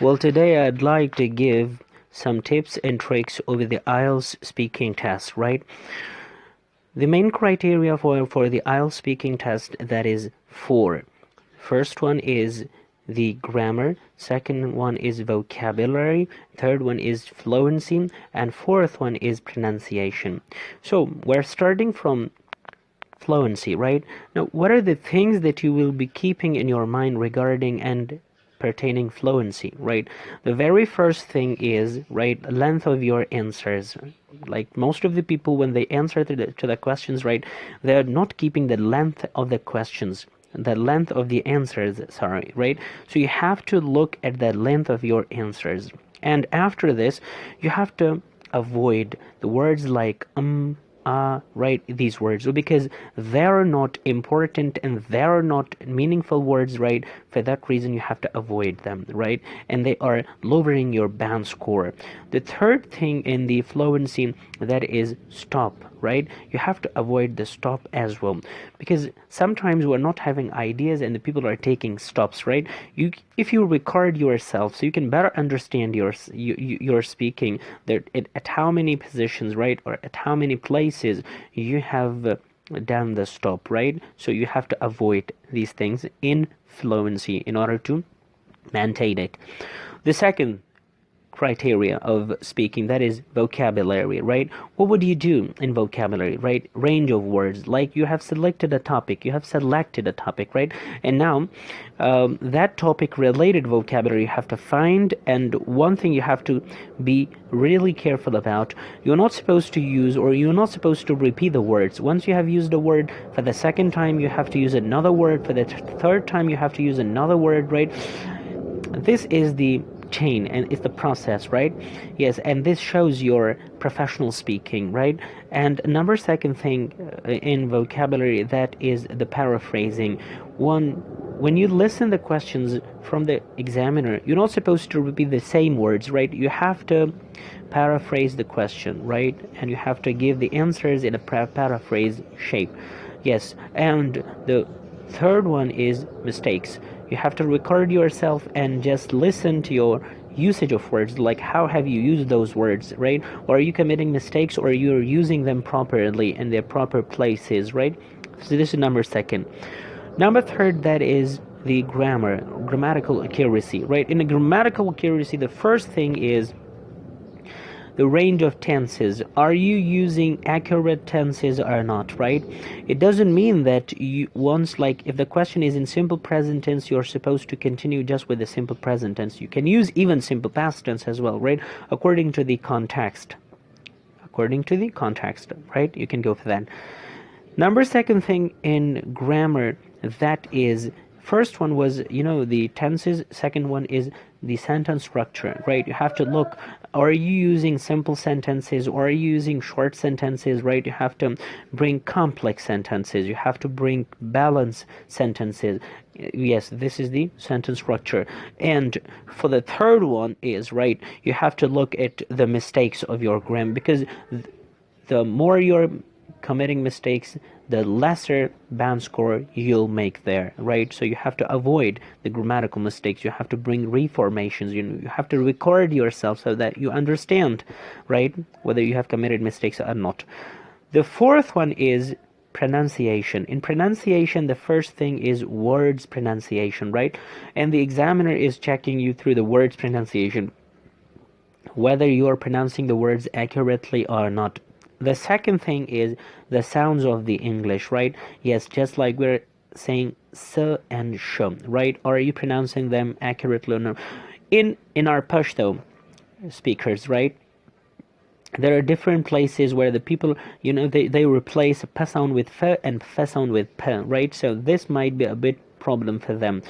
Well, today I'd like to give some tips and tricks over the IELTS speaking test, right? The main criteria for the IELTS speaking test, that is four. First one is the grammar, second one is vocabulary, third one is fluency, and fourth one is pronunciation. So we're starting from fluency, right? Now, what are the things that you will be keeping in your mind regarding and pertaining fluency, right? The very first thing is, right, length of your answers. Like most of the people, when they answer to the questions, right, they're not keeping the length of the questions, the length of the answers, sorry, right? So you have to look at the length of your answers. And after this, you have to avoid the words like right, these words, because they're not important and they're not meaningful words, right? For that reason you have to avoid them, right? And they are lowering your band score. The third thing in the fluency, that is stop, right? You have to avoid the stop as well, because sometimes we're not having ideas and the people are taking stops, right? If you record yourself so you can better understand your speaking, that at how many positions, right, or at how many places you have done the stop, right? So you have to avoid these things in fluency in order to maintain it. The second criteria of speaking, that is vocabulary, right? What would you do in vocabulary, right? Range of words, like you have selected a topic, right? And now that topic related vocabulary you have to find. And one thing you have to be really careful about, you're not supposed to use, or you're not supposed to repeat the words. Once you have used a word for the second time, you have to use another word. For the third time, you have to use another word, right? This is the chain and it's the process, right? Yes, and this shows your professional speaking, right? And number second thing in vocabulary, that is the paraphrasing. When you listen the questions from the examiner, you're not supposed to repeat the same words, right? You have to paraphrase the question, right? And you have to give the answers in a paraphrase shape. Yes, and the third one is mistakes. You have to record yourself and just listen to your usage of words, like how have you used those words, right? Or are you committing mistakes, or you're using them properly in their proper places, right? So this is number second. Number third, that is the grammatical accuracy, right? In a grammatical accuracy, the first thing is the range of tenses. Are you using accurate tenses or not, right? It doesn't mean that you once, like if the question is in simple present tense, you're supposed to continue just with the simple present tense. You can use even simple past tense as well, right? According to the context, right? You can go for that. Number second thing in grammar, that is, first one was, the tenses. Second one is the sentence structure, right? You have to look, are you using simple sentences, or are you using short sentences, right? You have to bring complex sentences. You have to bring balanced sentences. Yes, this is the sentence structure. And for the third one is, right, you have to look at the mistakes of your grammar, because the more you're committing mistakes, the lesser band score you'll make there, right? So you have to avoid the grammatical mistakes. You have to bring reformations. You have to record yourself so that you understand, right, whether you have committed mistakes or not. The fourth one is pronunciation. In pronunciation, the first thing is words pronunciation, right? And the examiner is checking you through the words pronunciation, whether you are pronouncing the words accurately or not. The second thing is the sounds of the English, right? Yes, just like we're saying s and sh, right? Are you pronouncing them accurately or not? In our Pashto speakers, right, there are different places where the people, they replace p sound with f and f sound with p, right? So this might be a bit problem for them.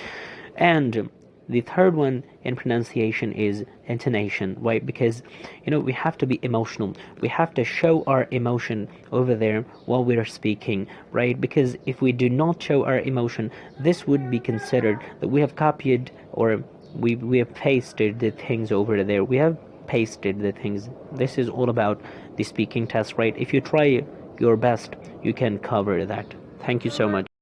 And the third one in pronunciation is intonation, right? Because, we have to be emotional. We have to show our emotion over there while we are speaking, right? Because if we do not show our emotion, this would be considered that we have copied, or we have pasted the things over there. We have pasted the things. This is all about the speaking test, right? If you try your best, you can cover that. Thank you so much.